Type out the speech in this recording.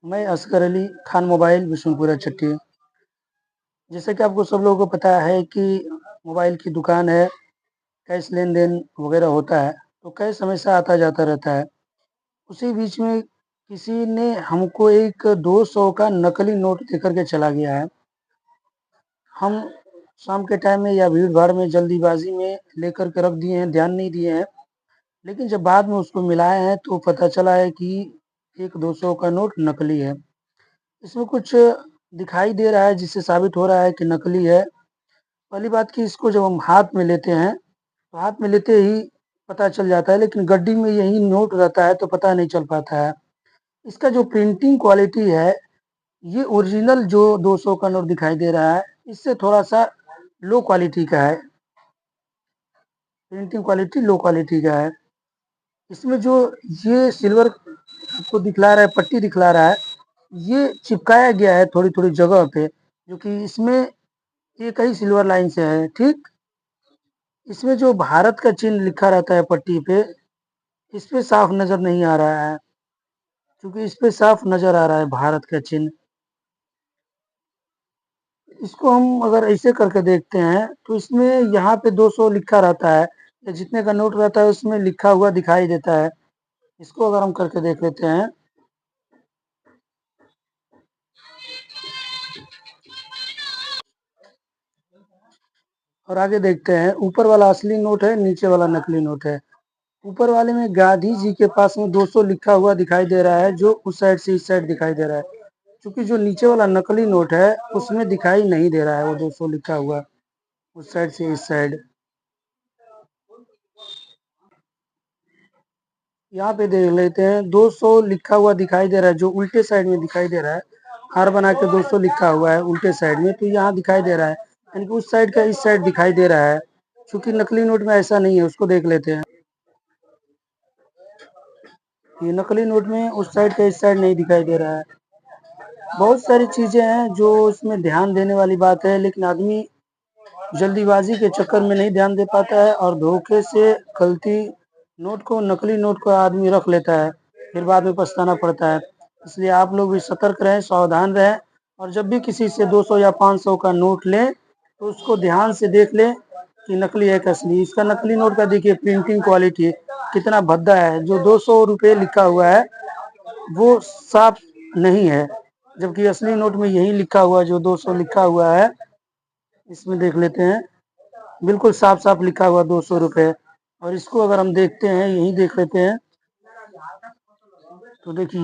मैं असगर अली खान मोबाइल बिशुनपुरा चट्टी। जैसे कि आपको सब लोगों को पता है कि मोबाइल की दुकान है, कैश लेन देन वगैरह होता है, तो कैश हमेशा आता जाता रहता है। उसी बीच में किसी ने हमको एक 200 का नकली नोट दे करके चला गया है। हम शाम के टाइम में या भीड़ भाड़ में जल्दीबाजी में लेकर के रख दिए हैं, ध्यान नहीं दिए हैं। लेकिन जब बाद में उसको मिलाए हैं तो पता चला है कि एक 200 का नोट नकली है। इसमें कुछ दिखाई दे रहा है जिससे साबित हो रहा है कि नकली है। पहली बात कि इसको जब हम हाथ में लेते हैं तो हाथ में लेते ही पता चल जाता है, लेकिन गड्डी में यही नोट रहता है तो पता नहीं चल पाता है। इसका जो प्रिंटिंग क्वालिटी है, ये ओरिजिनल जो 200 का नोट दिखाई दे रहा है इससे थोड़ा सा लो क्वालिटी का है। प्रिंटिंग क्वालिटी लो क्वालिटी का है। इसमें जो ये सिल्वर आपको दिखला रहा है, पट्टी दिखला रहा है, ये चिपकाया गया है थोड़ी थोड़ी जगह पे, जो कि इसमें एक ही सिल्वर लाइन से है। ठीक, इसमें जो भारत का चिन्ह लिखा रहता है पट्टी पे, इस पे साफ नजर नहीं आ रहा है, क्योंकि इस पे साफ नजर आ रहा है भारत का चिन्ह। इसको हम अगर ऐसे करके देखते हैं तो इसमें यहाँ पे 200 लिखा रहता है, या जितने का नोट रहता है उसमें लिखा हुआ दिखाई देता है। इसको अगर हम करके देख लेते हैं, और आगे देखते हैं, ऊपर वाला असली नोट है, नीचे वाला नकली नोट है। ऊपर वाले में गांधी जी के पास में 200 लिखा हुआ दिखाई दे रहा है, जो उस साइड से इस साइड दिखाई दे रहा है। क्योंकि जो नीचे वाला नकली नोट है उसमें दिखाई नहीं दे रहा है वो 200 लिखा हुआ उस साइड से इस साइड। यहाँ पे देख लेते हैं, 200 लिखा हुआ दिखाई दे रहा है, जो उल्टे साइड में दिखाई दे रहा है। हार बना के 200 लिखा हुआ है उल्टे साइड में, तो यहाँ दिखाई दे रहा है, यानी कि उस साइड का इस साइड दिखाई दे रहा है। क्योंकि नकली नोट में ऐसा नहीं है, उसको देख लेते हैं। ये नकली नोट में उस साइड का इस साइड नहीं दिखाई दे रहा है। बहुत सारी चीजें हैं जो इसमें ध्यान देने वाली बात है, लेकिन आदमी जल्दीबाजी के चक्कर में नहीं ध्यान दे पाता है, और धोखे से गलती नोट को, नकली नोट को आदमी रख लेता है, फिर बाद में पछताना पड़ता है। इसलिए आप लोग भी सतर्क रहें, सावधान रहें, और जब भी किसी से 200 या 500 का नोट लें तो उसको ध्यान से देख लें कि नकली है कि असली। इसका नकली नोट का देखिए प्रिंटिंग क्वालिटी कितना भद्दा है। जो 200 रुपये लिखा हुआ है वो साफ नहीं है, जबकि असली नोट में यही लिखा हुआ है जो 200 लिखा हुआ है। इसमें देख लेते हैं, बिल्कुल साफ साफ लिखा हुआ 200 रुपये। और इसको अगर हम देखते हैं, यही देख लेते हैं, तो देखिए